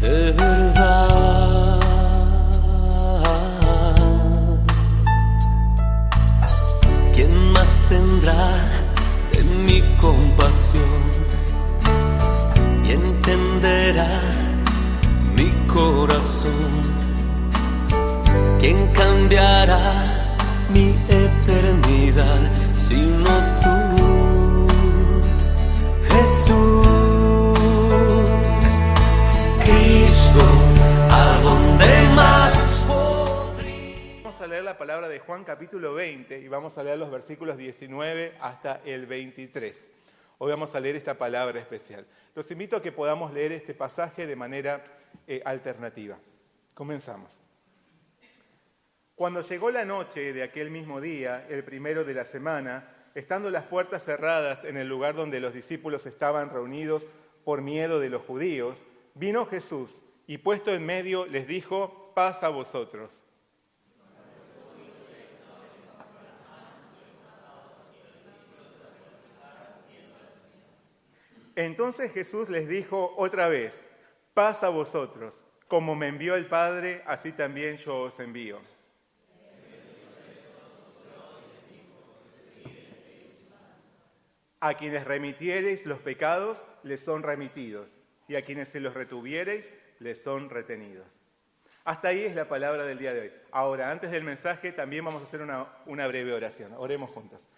de verdad. ¿Quién más tendrá de mi compasión y entenderá mi corazón? ¿Quién cambiará mi eternidad sino tú, Jesús? Cristo, ¿a dónde más podría? Vamos a leer la palabra de Juan capítulo 20 y vamos a leer los versículos 19 hasta el 23. Hoy vamos a leer esta palabra especial. Los invito a que podamos leer este pasaje de manera alternativa. Comenzamos. Cuando llegó la noche de aquel mismo día, el primero de la semana, estando las puertas cerradas en el lugar donde los discípulos estaban reunidos por miedo de los judíos, vino Jesús y puesto en medio les dijo: paz a vosotros. Entonces Jesús les dijo otra vez: paz a vosotros, como me envió el Padre, así también yo os envío. A quienes remitiereis los pecados, les son remitidos, y a quienes se los retuviereis, les son retenidos. Hasta ahí es la palabra del día de hoy. Ahora, antes del mensaje, también vamos a hacer una breve oración. Oremos juntos.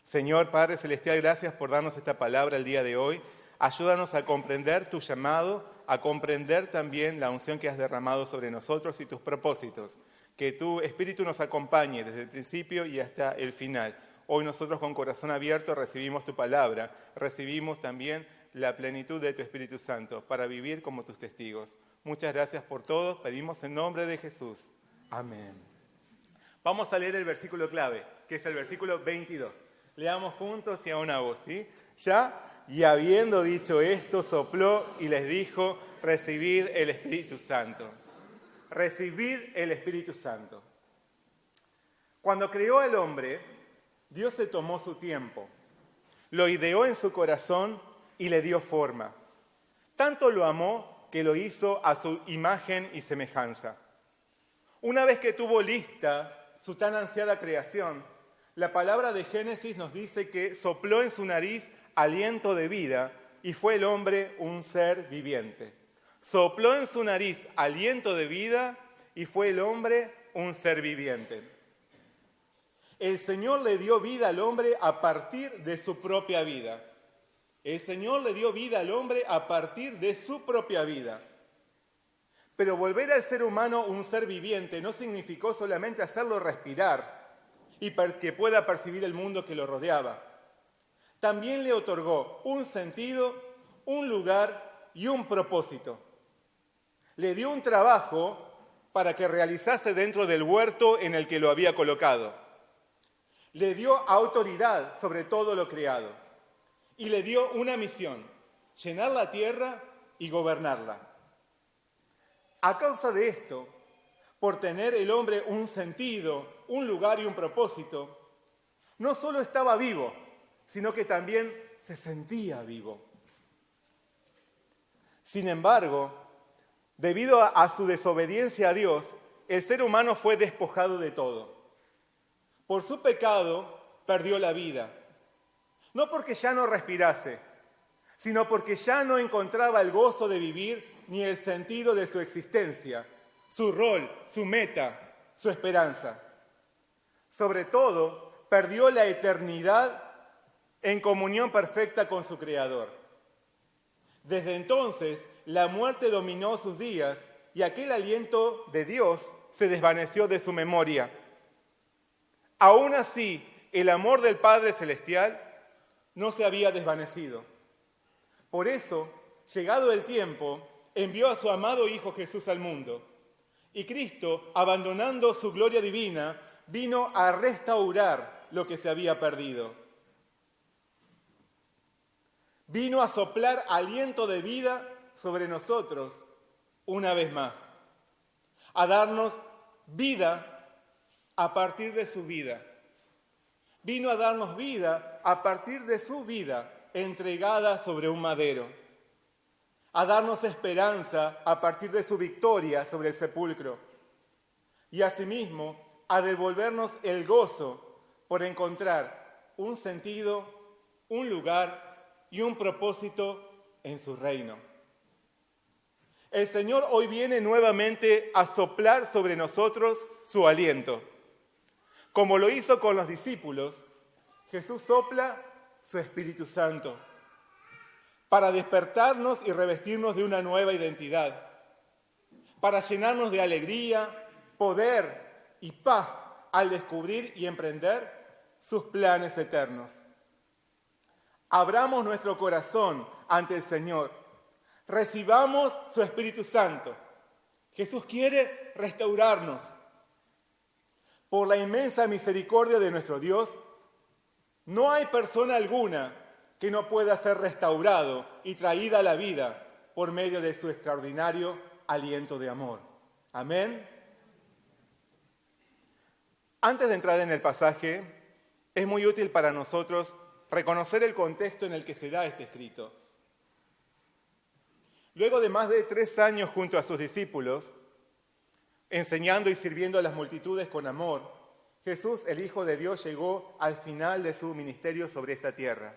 Señor Padre Celestial, gracias por darnos esta palabra el día de hoy. Ayúdanos a comprender tu llamado, a comprender también la unción que has derramado sobre nosotros y tus propósitos. Que tu Espíritu nos acompañe desde el principio y hasta el final. Hoy nosotros con corazón abierto recibimos tu palabra, recibimos también la plenitud de tu Espíritu Santo para vivir como tus testigos. Muchas gracias por todo, pedimos en nombre de Jesús. Amén. Vamos a leer el versículo clave, que es el versículo 22. Leamos juntos y a una voz, ¿sí? Ya, y habiendo dicho esto, sopló y les dijo: recibid el Espíritu Santo. Recibid el Espíritu Santo. Cuando creó al hombre, Dios se tomó su tiempo, lo ideó en su corazón y le dio forma. Tanto lo amó que lo hizo a su imagen y semejanza. Una vez que tuvo lista su tan ansiada creación, la palabra de Génesis nos dice que sopló en su nariz aliento de vida y fue el hombre un ser viviente. Sopló en su nariz aliento de vida y fue el hombre un ser viviente. El Señor le dio vida al hombre a partir de su propia vida. El Señor le dio vida al hombre a partir de su propia vida. Pero volver al ser humano un ser viviente no significó solamente hacerlo respirar y que pueda percibir el mundo que lo rodeaba. También le otorgó un sentido, un lugar y un propósito. Le dio un trabajo para que realizase dentro del huerto en el que lo había colocado. Le dio autoridad sobre todo lo creado y le dio una misión: llenar la tierra y gobernarla. A causa de esto, por tener el hombre un sentido, un lugar y un propósito, no solo estaba vivo, sino que también se sentía vivo. Sin embargo, debido a su desobediencia a Dios, el ser humano fue despojado de todo. Por su pecado perdió la vida, no porque ya no respirase, sino porque ya no encontraba el gozo de vivir ni el sentido de su existencia, su rol, su meta, su esperanza. Sobre todo, perdió la eternidad en comunión perfecta con su Creador. Desde entonces, la muerte dominó sus días y aquel aliento de Dios se desvaneció de su memoria. Aún así, el amor del Padre Celestial no se había desvanecido. Por eso, llegado el tiempo, envió a su amado Hijo Jesús al mundo. Y Cristo, abandonando su gloria divina, vino a restaurar lo que se había perdido. Vino a soplar aliento de vida sobre nosotros una vez más. A darnos vida a partir de su vida. Vino a darnos vida a partir de su vida entregada sobre un madero. a darnos esperanza a partir de su victoria sobre el sepulcro y asimismo a devolvernos el gozo por encontrar un sentido, un lugar y un propósito en su reino. El Señor hoy viene nuevamente a soplar sobre nosotros su aliento. Como lo hizo con los discípulos, Jesús sopla su Espíritu Santo para despertarnos y revestirnos de una nueva identidad, para llenarnos de alegría, poder y paz al descubrir y emprender sus planes eternos. Abramos nuestro corazón ante el Señor, recibamos su Espíritu Santo. Jesús quiere restaurarnos. Por la inmensa misericordia de nuestro Dios, no hay persona alguna que no pueda ser restaurado y traída a la vida por medio de su extraordinario aliento de amor. Amén. Antes de entrar en el pasaje, es muy útil para nosotros reconocer el contexto en el que se da este escrito. Luego de más de 3 años junto a sus discípulos, enseñando y sirviendo a las multitudes con amor, Jesús, el Hijo de Dios, llegó al final de su ministerio sobre esta tierra.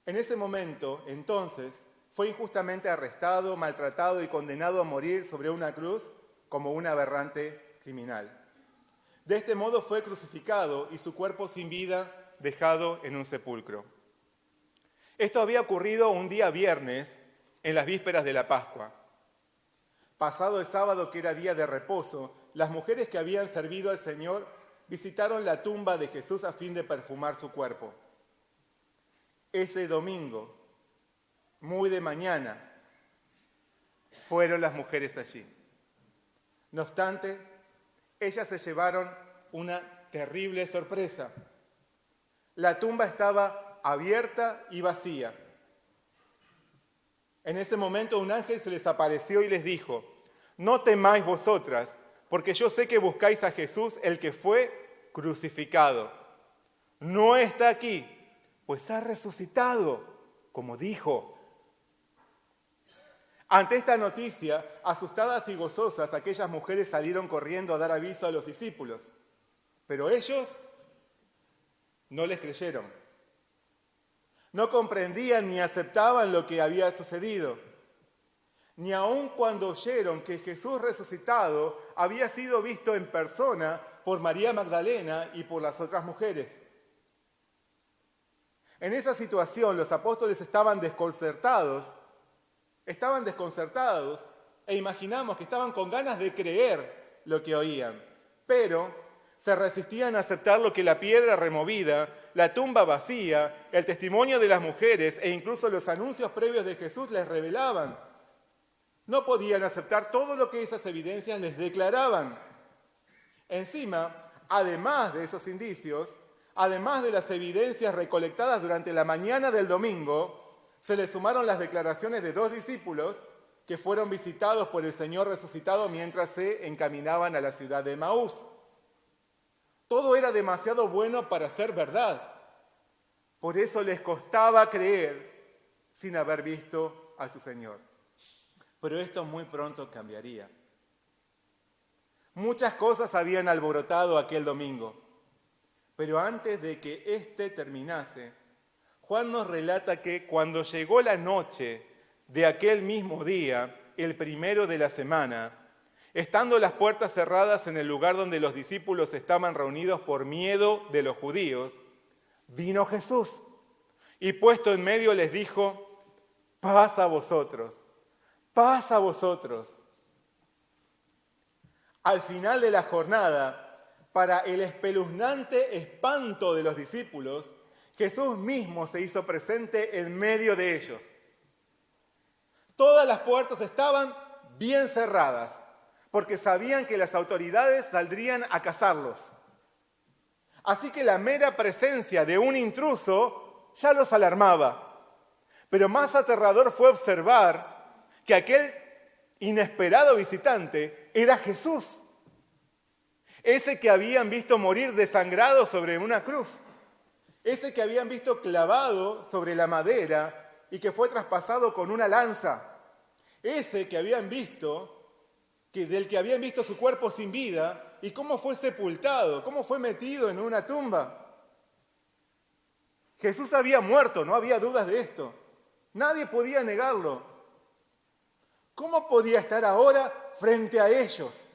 En ese momento, entonces, fue injustamente arrestado, maltratado y condenado a morir sobre una cruz como un aberrante criminal. De este modo fue crucificado y su cuerpo sin vida dejado en un sepulcro. Esto había ocurrido un día viernes, en las vísperas de la Pascua. Pasado el sábado, que era día de reposo, las mujeres que habían servido al Señor visitaron la tumba de Jesús a fin de perfumar su cuerpo. Ese domingo, muy de mañana, fueron las mujeres allí. No obstante, ellas se llevaron una terrible sorpresa. La tumba estaba abierta y vacía. En ese momento un ángel se les apareció y les dijo: no temáis vosotras, porque yo sé que buscáis a Jesús, el que fue crucificado. No está aquí, pues ha resucitado, como dijo. Ante esta noticia, asustadas y gozosas, aquellas mujeres salieron corriendo a dar aviso a los discípulos. Pero ellos no les creyeron. No comprendían ni aceptaban lo que había sucedido. Ni aun cuando oyeron que Jesús resucitado había sido visto en persona por María Magdalena y por las otras mujeres. En esa situación los apóstoles estaban desconcertados e imaginamos que estaban con ganas de creer lo que oían, pero se resistían a aceptar lo que la piedra removida, la tumba vacía, el testimonio de las mujeres e incluso los anuncios previos de Jesús les revelaban. No podían aceptar todo lo que esas evidencias les declaraban. Encima, además de esos indicios, además de las evidencias recolectadas durante la mañana del domingo, se le sumaron las declaraciones de 2 discípulos que fueron visitados por el Señor resucitado mientras se encaminaban a la ciudad de Emaús. Todo era demasiado bueno para ser verdad. Por eso les costaba creer sin haber visto a su Señor. Pero esto muy pronto cambiaría. Muchas cosas habían alborotado aquel domingo, pero antes de que éste terminase, Juan nos relata que cuando llegó la noche de aquel mismo día, el primero de la semana, estando las puertas cerradas en el lugar donde los discípulos estaban reunidos por miedo de los judíos, vino Jesús y puesto en medio les dijo: paz a vosotros. Paz a vosotros. Al final de la jornada, para el espeluznante espanto de los discípulos, Jesús mismo se hizo presente en medio de ellos. Todas las puertas estaban bien cerradas, porque sabían que las autoridades saldrían a cazarlos. Así que la mera presencia de un intruso ya los alarmaba. Pero más aterrador fue observar que aquel inesperado visitante era Jesús, ese que habían visto morir desangrado sobre una cruz, ese que habían visto clavado sobre la madera y que fue traspasado con una lanza. Ese que habían visto, del que habían visto su cuerpo sin vida, y cómo fue sepultado, cómo fue metido en una tumba. Jesús había muerto, no había dudas de esto. Nadie podía negarlo. ¿Cómo podía estar ahora frente a ellos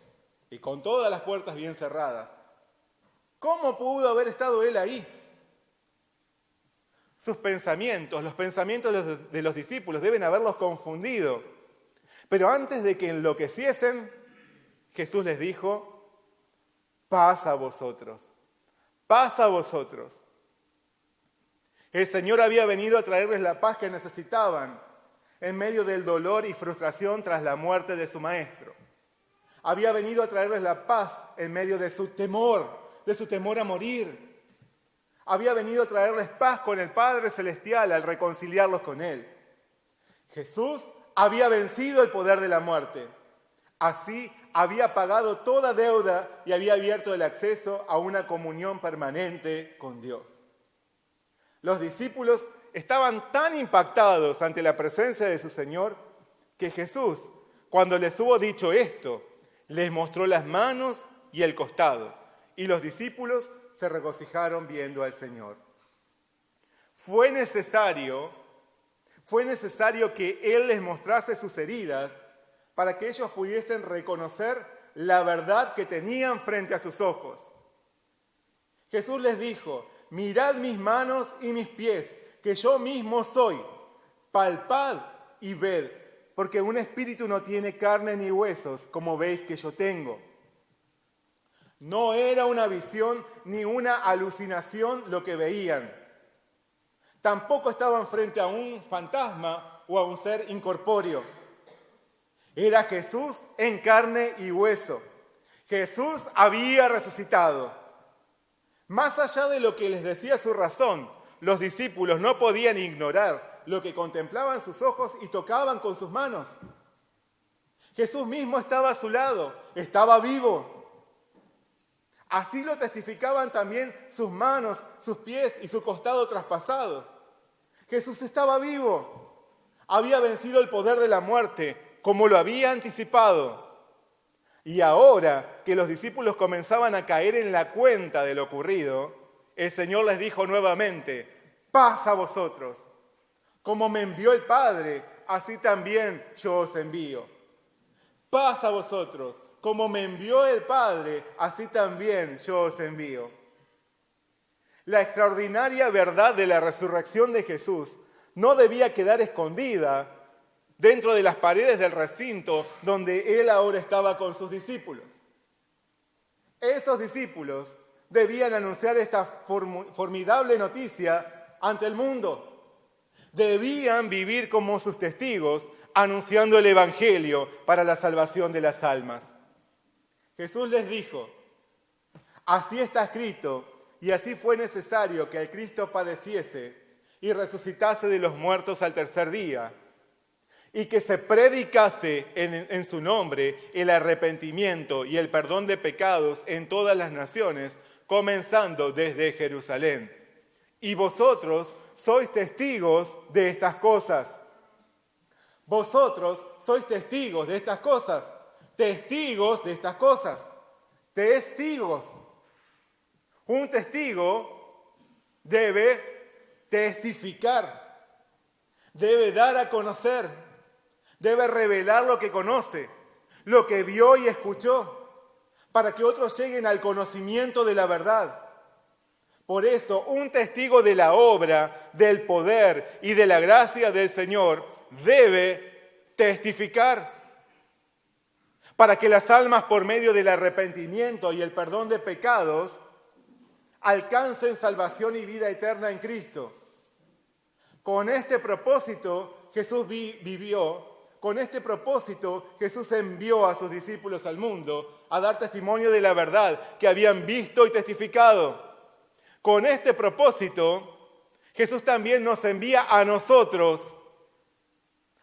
y con todas las puertas bien cerradas? ¿Cómo pudo haber estado él ahí? Sus pensamientos, los pensamientos de los discípulos deben haberlos confundido. Pero antes de que enloqueciesen, Jesús les dijo: paz a vosotros, paz a vosotros. El Señor había venido a traerles la paz que necesitaban en medio del dolor y frustración tras la muerte de su maestro. Había venido a traerles la paz en medio de su temor a morir. Había venido a traerles paz con el Padre Celestial al reconciliarlos con Él. Jesús había vencido el poder de la muerte. Así había pagado toda deuda y había abierto el acceso a una comunión permanente con Dios. Los discípulos estaban tan impactados ante la presencia de su Señor que Jesús, cuando les hubo dicho esto, les mostró las manos y el costado, y los discípulos se regocijaron viendo al Señor. Fue necesario que Él les mostrase sus heridas para que ellos pudiesen reconocer la verdad que tenían frente a sus ojos. Jesús les dijo: mirad mis manos y mis pies, que yo mismo soy. Palpad y ved, porque un espíritu no tiene carne ni huesos, como veis que yo tengo. No era una visión ni una alucinación lo que veían. Tampoco estaban frente a un fantasma o a un ser incorpóreo. Era Jesús en carne y hueso. Jesús había resucitado. Más allá de lo que les decía su razón, los discípulos no podían ignorar lo que contemplaban sus ojos y tocaban con sus manos. Jesús mismo estaba a su lado, estaba vivo. Así lo testificaban también sus manos, sus pies y su costado traspasados. Jesús estaba vivo. Había vencido el poder de la muerte, como lo había anticipado. Y ahora que los discípulos comenzaban a caer en la cuenta de lo ocurrido, el Señor les dijo nuevamente: paz a vosotros. Como me envió el Padre, así también yo os envío. Paz a vosotros. Como me envió el Padre, así también yo os envío. La extraordinaria verdad de la resurrección de Jesús no debía quedar escondida dentro de las paredes del recinto donde Él ahora estaba con sus discípulos. Esos discípulos debían anunciar esta formidable noticia ante el mundo. Debían vivir como sus testigos, anunciando el Evangelio para la salvación de las almas. Jesús les dijo: así está escrito, y así fue necesario que el Cristo padeciese y resucitase de los muertos al tercer día, y que se predicase en su nombre el arrepentimiento y el perdón de pecados en todas las naciones, comenzando desde Jerusalén. Y vosotros sois testigos de estas cosas. Vosotros sois testigos de estas cosas. Testigos de estas cosas. Testigos. Un testigo debe testificar, debe dar a conocer, debe revelar lo que conoce, lo que vio y escuchó, para que otros lleguen al conocimiento de la verdad. Por eso, un testigo de la obra, del poder y de la gracia del Señor debe testificar, para que las almas, por medio del arrepentimiento y el perdón de pecados, alcancen salvación y vida eterna en Cristo. Con este propósito Jesús vivió, con este propósito Jesús envió a sus discípulos al mundo a dar testimonio de la verdad que habían visto y testificado. Con este propósito Jesús también nos envía a nosotros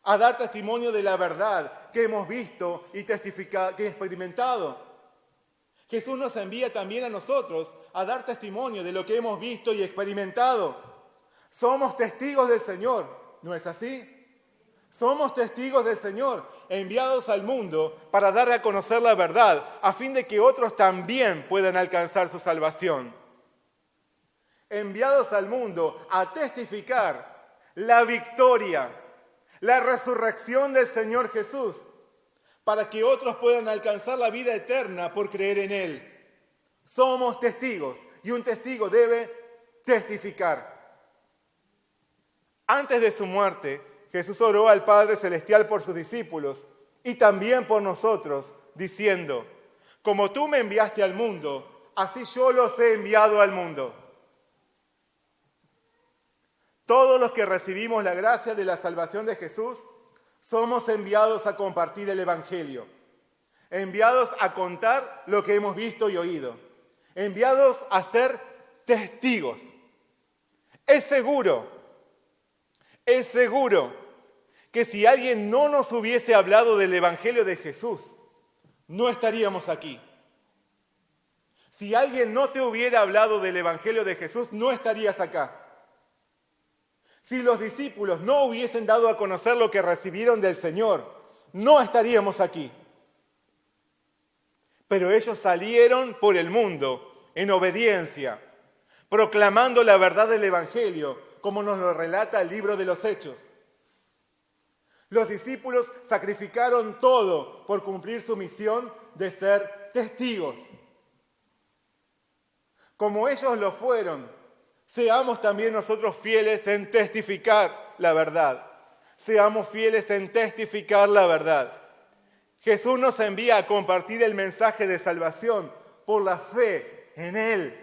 a dar testimonio de la verdad que hemos visto y testificado, que experimentado. Jesús nos envía también a nosotros a dar testimonio de lo que hemos visto y experimentado. Somos testigos del Señor. ¿no es así? Somos testigos del Señor, enviados al mundo para dar a conocer la verdad, a fin de que otros también puedan alcanzar su salvación. Enviados al mundo a testificar la victoria, la resurrección del Señor Jesús, para que otros puedan alcanzar la vida eterna por creer en Él. Somos testigos y un testigo debe testificar. Antes de su muerte, Jesús oró al Padre Celestial por sus discípulos y también por nosotros, diciendo: como tú me enviaste al mundo, así yo los he enviado al mundo. Todos los que recibimos la gracia de la salvación de Jesús, somos enviados a compartir el Evangelio, enviados a contar lo que hemos visto y oído, enviados a ser testigos. Es seguro que si alguien no nos hubiese hablado del Evangelio de Jesús, no estaríamos aquí. Si alguien no te hubiera hablado del Evangelio de Jesús, no estarías acá. Si los discípulos no hubiesen dado a conocer lo que recibieron del Señor, no estaríamos aquí. Pero ellos salieron por el mundo en obediencia, proclamando la verdad del Evangelio, como nos lo relata el libro de los Hechos. Los discípulos sacrificaron todo por cumplir su misión de ser testigos. Como ellos lo fueron, seamos también nosotros fieles en testificar la verdad. Seamos fieles en testificar la verdad. Jesús nos envía a compartir el mensaje de salvación por la fe en Él.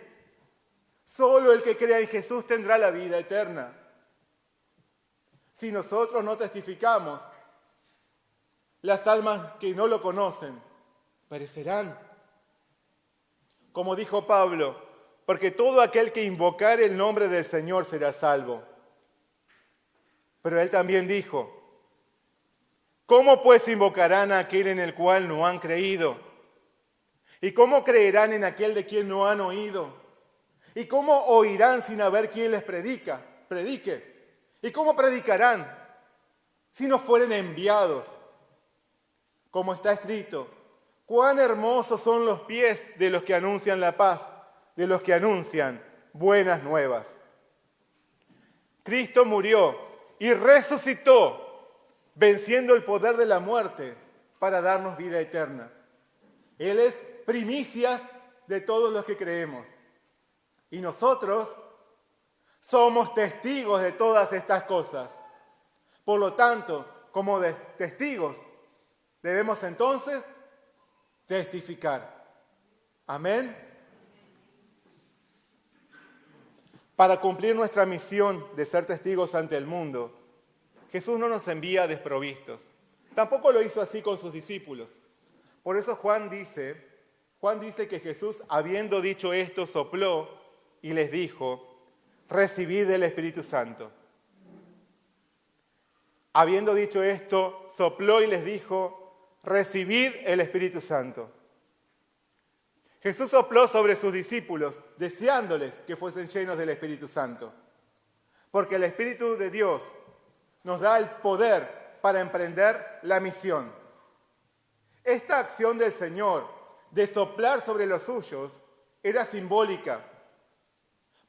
Solo el que crea en Jesús tendrá la vida eterna. Si nosotros no testificamos, las almas que no lo conocen perecerán. Como dijo Pablo, porque todo aquel que invocare el nombre del Señor será salvo. Pero él también dijo: ¿cómo pues invocarán a aquel en el cual no han creído? ¿Y cómo creerán en aquel de quien no han oído? ¿Y cómo oirán sin haber quien les predique? ¿Y cómo predicarán si no fueren enviados? Como está escrito: cuán hermosos son los pies de los que anuncian la paz, de los que anuncian buenas nuevas. Cristo murió y resucitó, venciendo el poder de la muerte para darnos vida eterna. Él es primicias de todos los que creemos. Y nosotros somos testigos de todas estas cosas. Por lo tanto, como testigos, debemos entonces testificar. Amén. Para cumplir nuestra misión de ser testigos ante el mundo, Jesús no nos envía desprovistos. Tampoco lo hizo así con sus discípulos. Por eso Juan dice que Jesús, habiendo dicho esto, sopló y les dijo: recibid el Espíritu Santo. Habiendo dicho esto, sopló y les dijo: recibid el Espíritu Santo. Jesús sopló sobre sus discípulos, deseándoles que fuesen llenos del Espíritu Santo. Porque el Espíritu de Dios nos da el poder para emprender la misión. Esta acción del Señor de soplar sobre los suyos era simbólica.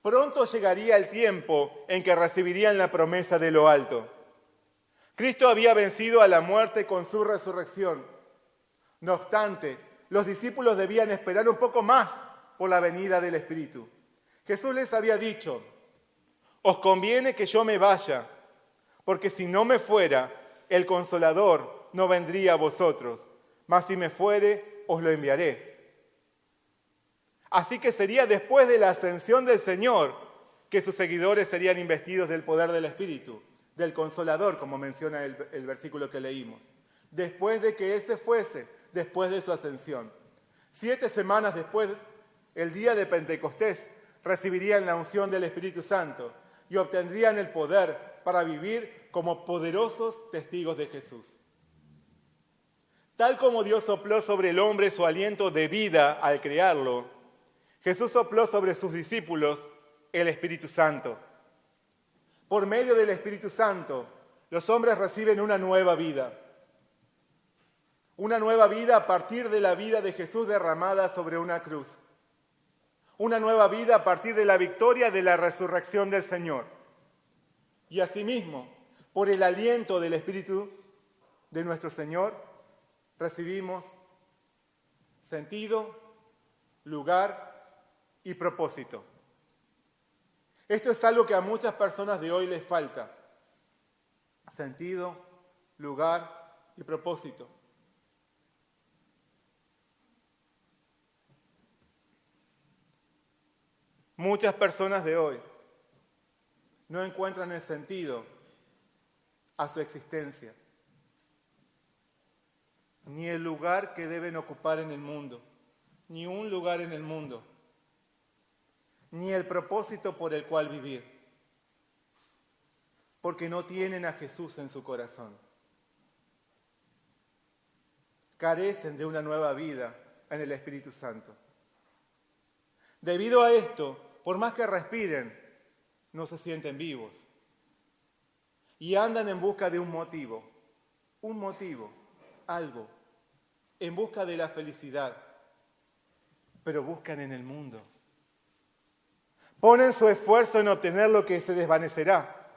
Pronto llegaría el tiempo en que recibirían la promesa de lo alto. Cristo había vencido a la muerte con su resurrección. No obstante, los discípulos debían esperar un poco más por la venida del Espíritu. Jesús les había dicho: os conviene que yo me vaya, porque si no me fuera, el Consolador no vendría a vosotros, mas si me fuere, os lo enviaré. Así que sería después de la ascensión del Señor que sus seguidores serían investidos del poder del Espíritu, del Consolador, como menciona el versículo que leímos. Después de que Él se fuese, después de su ascensión. 7 semanas después, el día de Pentecostés, recibirían la unción del Espíritu Santo y obtendrían el poder para vivir como poderosos testigos de Jesús. Tal como Dios sopló sobre el hombre su aliento de vida al crearlo, Jesús sopló sobre sus discípulos el Espíritu Santo. por medio del Espíritu Santo, los hombres reciben una nueva vida. Una nueva vida a partir de la vida de Jesús derramada sobre una cruz. Una nueva vida a partir de la victoria de la resurrección del Señor. Y asimismo, por el aliento del Espíritu de nuestro Señor, recibimos sentido, lugar y propósito. Esto es algo que a muchas personas de hoy les falta. Sentido, lugar y propósito. Muchas personas de hoy no encuentran el sentido a su existencia, ni el lugar que deben ocupar en el mundo, ni un lugar en el mundo, ni el propósito por el cual vivir, porque no tienen a Jesús en su corazón. Carecen de una nueva vida en el Espíritu Santo. Debido a esto, por más que respiren, no se sienten vivos. Y andan en busca de un motivo, algo, en busca de la felicidad, pero buscan en el mundo. Ponen su esfuerzo en obtener lo que se desvanecerá.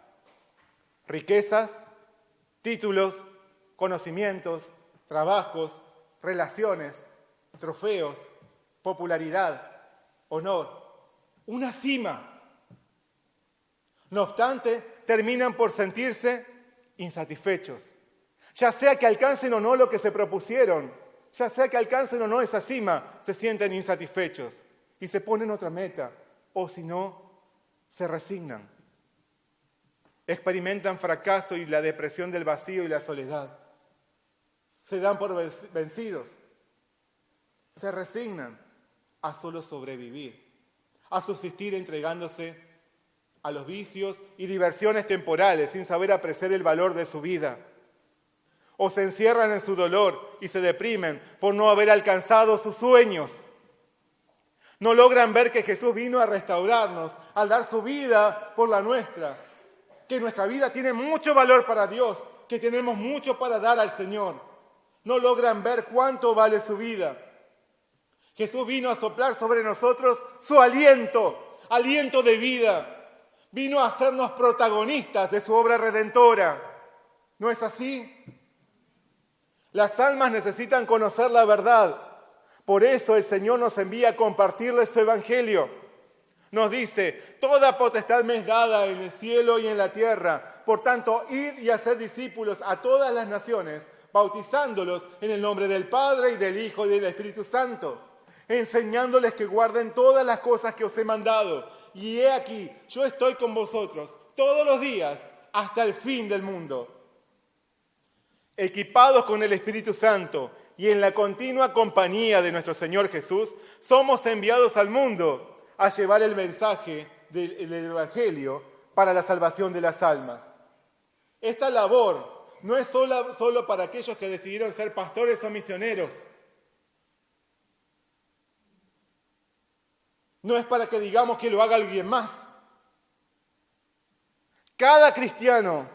Riquezas, títulos, conocimientos, trabajos, relaciones, trofeos, popularidad, honor, una cima. No obstante, terminan por sentirse insatisfechos. Ya sea que alcancen o no lo que se propusieron, ya sea que alcancen o no esa cima, se sienten insatisfechos y se ponen otra meta, o si no, se resignan. Experimentan fracaso y la depresión del vacío y la soledad. Se dan por vencidos. Se resignan a solo sobrevivir, a subsistir entregándose a los vicios y diversiones temporales sin saber apreciar el valor de su vida. O se encierran en su dolor y se deprimen por no haber alcanzado sus sueños. No logran ver que Jesús vino a restaurarnos, al dar su vida por la nuestra, que nuestra vida tiene mucho valor para Dios, que tenemos mucho para dar al Señor. No logran ver cuánto vale su vida. Jesús vino a soplar sobre nosotros su aliento, aliento de vida. Vino a hacernos protagonistas de su obra redentora. ¿No es así? Las almas necesitan conocer la verdad. Por eso el Señor nos envía a compartirles su evangelio. Nos dice, toda potestad me es dada en el cielo y en la tierra. Por tanto, id y haced discípulos a todas las naciones, bautizándolos en el nombre del Padre y del Hijo y del Espíritu Santo, enseñándoles que guarden todas las cosas que os he mandado. Y he aquí, yo estoy con vosotros todos los días hasta el fin del mundo. Equipados con el Espíritu Santo y en la continua compañía de nuestro Señor Jesús, somos enviados al mundo a llevar el mensaje del Evangelio para la salvación de las almas. Esta labor no es solo para aquellos que decidieron ser pastores o misioneros. No es para que digamos que lo haga alguien más. Cada cristiano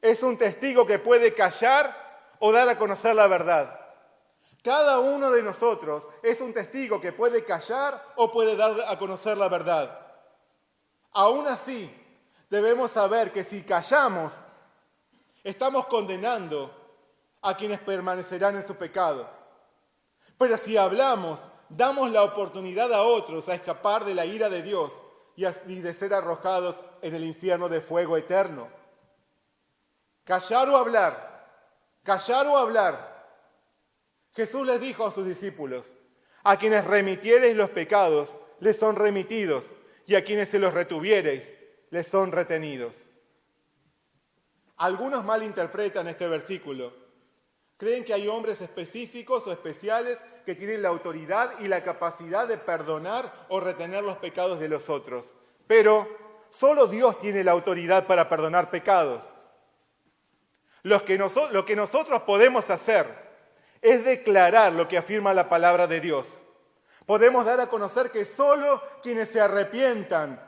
es un testigo que puede callar o dar a conocer la verdad. Cada uno de nosotros es un testigo que puede callar o puede dar a conocer la verdad. Aún así, debemos saber que si callamos, estamos condenando a quienes permanecerán en su pecado. Pero si hablamos, damos la oportunidad a otros a escapar de la ira de Dios y de ser arrojados en el infierno de fuego eterno. Callar o hablar, callar o hablar. Jesús les dijo a sus discípulos, a quienes remitiereis los pecados, les son remitidos, y a quienes se los retuviereis, les son retenidos. Algunos malinterpretan este versículo. Creen que hay hombres específicos o especiales que tienen la autoridad y la capacidad de perdonar o retener los pecados de los otros. Pero solo Dios tiene la autoridad para perdonar pecados. Lo que nosotros podemos hacer es declarar lo que afirma la palabra de Dios. Podemos dar a conocer que solo quienes se arrepientan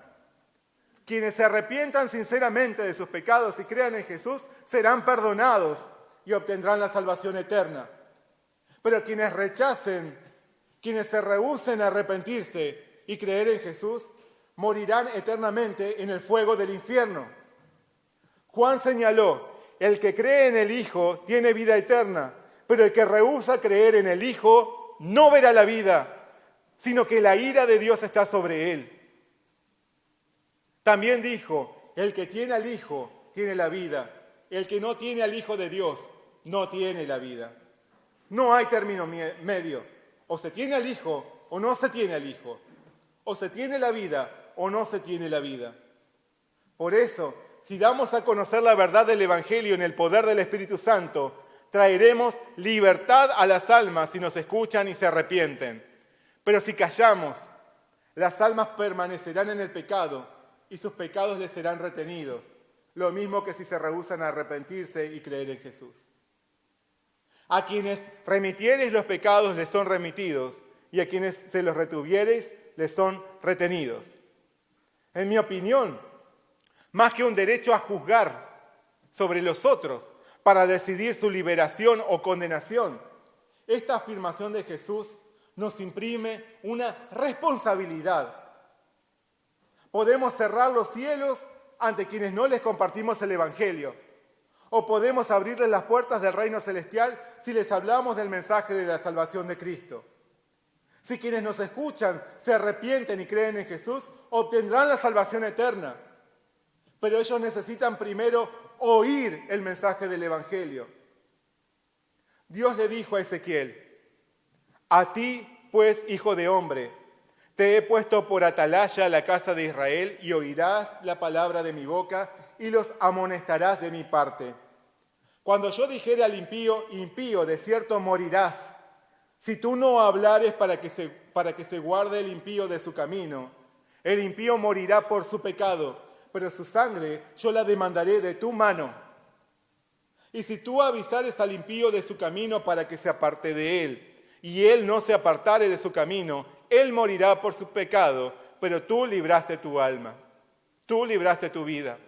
Quienes se arrepientan sinceramente de sus pecados y crean en Jesús serán perdonados y obtendrán la salvación eterna. Pero quienes rechacen, quienes se rehúsen a arrepentirse y creer en Jesús, morirán eternamente en el fuego del infierno. Juan señaló: el que cree en el Hijo tiene vida eterna, pero el que rehúsa creer en el Hijo no verá la vida, sino que la ira de Dios está sobre él. También dijo: el que tiene al Hijo tiene la vida, el que no tiene al Hijo de Dios no tiene la vida. No hay término medio, o se tiene al Hijo o no se tiene al Hijo, o se tiene la vida o no se tiene la vida. Por eso, si damos a conocer la verdad del Evangelio en el poder del Espíritu Santo, traeremos libertad a las almas si nos escuchan y se arrepienten. Pero si callamos, las almas permanecerán en el pecado y sus pecados les serán retenidos, lo mismo que si se rehúsan a arrepentirse y creer en Jesús. A quienes remitiereis los pecados les son remitidos, y a quienes se los retuviereis les son retenidos. En mi opinión, más que un derecho a juzgar sobre los otros para decidir su liberación o condenación, esta afirmación de Jesús nos imprime una responsabilidad. Podemos cerrar los cielos ante quienes no les compartimos el Evangelio, o podemos abrirles las puertas del reino celestial si les hablamos del mensaje de la salvación de Cristo. Si quienes nos escuchan se arrepienten y creen en Jesús, obtendrán la salvación eterna. Pero ellos necesitan primero oír el mensaje del Evangelio. Dios le dijo a Ezequiel: a ti, pues, hijo de hombre, te he puesto por atalaya a la casa de Israel y oirás la palabra de mi boca y los amonestarás de mi parte. Cuando yo dijere al impío: impío, de cierto morirás, si tú no hablares para que se guarde el impío de su camino, el impío morirá por su pecado, pero su sangre yo la demandaré de tu mano. Y si tú avisares al impío de su camino para que se aparte de él, y él no se apartare de su camino, él morirá por su pecado, pero tú libraste tu alma, tú libraste tu vida.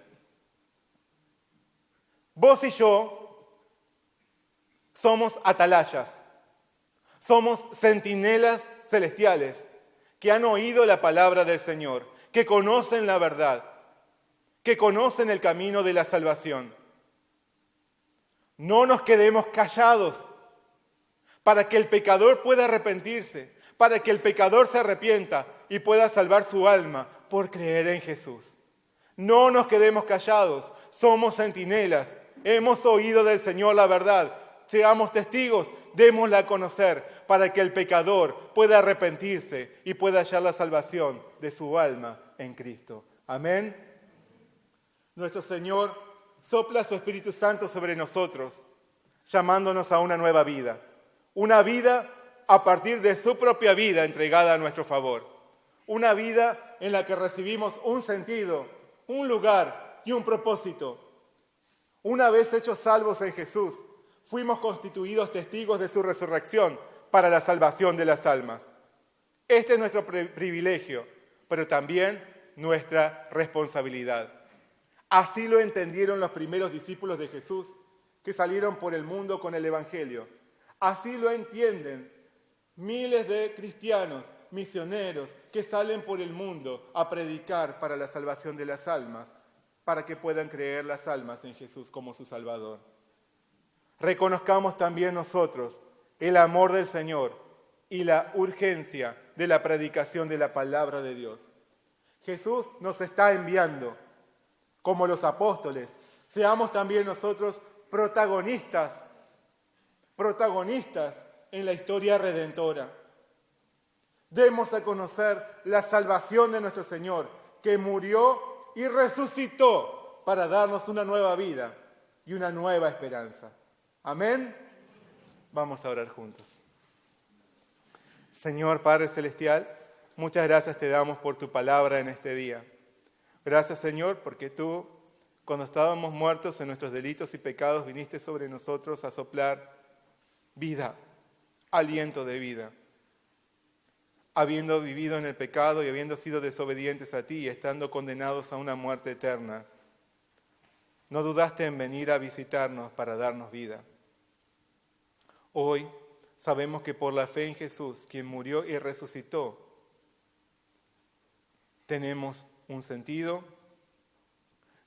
Vos y yo somos atalayas, somos centinelas celestiales que han oído la palabra del Señor, que conocen la verdad, que conocen el camino de la salvación. No nos quedemos callados para que el pecador pueda arrepentirse, para que el pecador se arrepienta y pueda salvar su alma por creer en Jesús. No nos quedemos callados, somos centinelas, hemos oído del Señor la verdad, seamos testigos, démosla a conocer para que el pecador pueda arrepentirse y pueda hallar la salvación de su alma en Cristo. Amén. Nuestro Señor sopla su Espíritu Santo sobre nosotros, llamándonos a una nueva vida. Una vida a partir de su propia vida entregada a nuestro favor. Una vida en la que recibimos un sentido, un lugar y un propósito. Una vez hechos salvos en Jesús, fuimos constituidos testigos de su resurrección para la salvación de las almas. Este es nuestro privilegio, pero también nuestra responsabilidad. Así lo entendieron los primeros discípulos de Jesús que salieron por el mundo con el Evangelio. Así lo entienden miles de cristianos, misioneros, que salen por el mundo a predicar para la salvación de las almas, para que puedan creer las almas en Jesús como su Salvador. Reconozcamos también nosotros el amor del Señor y la urgencia de la predicación de la palabra de Dios. Jesús nos está enviando, como los apóstoles, seamos también nosotros protagonistas en la historia redentora. Demos a conocer la salvación de nuestro Señor, que murió y resucitó para darnos una nueva vida y una nueva esperanza. Amén. Vamos a orar juntos. Señor Padre Celestial, muchas gracias te damos por tu palabra en este día. Gracias, Señor, porque tú, cuando estábamos muertos en nuestros delitos y pecados, viniste sobre nosotros a soplar vida, aliento de vida. habiendo vivido en el pecado y habiendo sido desobedientes a ti y estando condenados a una muerte eterna, no dudaste en venir a visitarnos para darnos vida. Hoy sabemos que por la fe en Jesús, quien murió y resucitó, tenemos un sentido,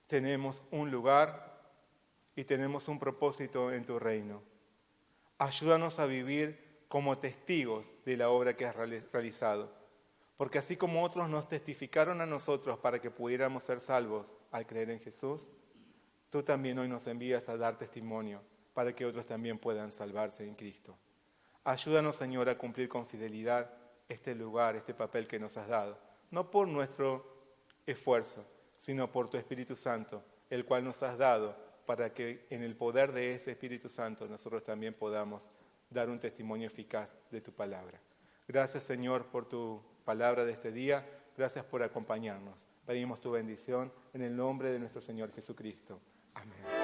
tenemos un lugar y tenemos un propósito en tu reino. Ayúdanos a vivir como testigos de la obra que has realizado, porque así como otros nos testificaron a nosotros para que pudiéramos ser salvos al creer en Jesús, tú también hoy nos envías a dar testimonio para que otros también puedan salvarse en Cristo. Ayúdanos, Señor, a cumplir con fidelidad este lugar, este papel que nos has dado, no por nuestro esfuerzo, sino por tu Espíritu Santo, el cual nos has dado para que en el poder de ese Espíritu Santo nosotros también podamos dar un testimonio eficaz de tu palabra. Gracias, Señor, por tu palabra de este día. Gracias por acompañarnos. Pedimos tu bendición en el nombre de nuestro Señor Jesucristo. Amén.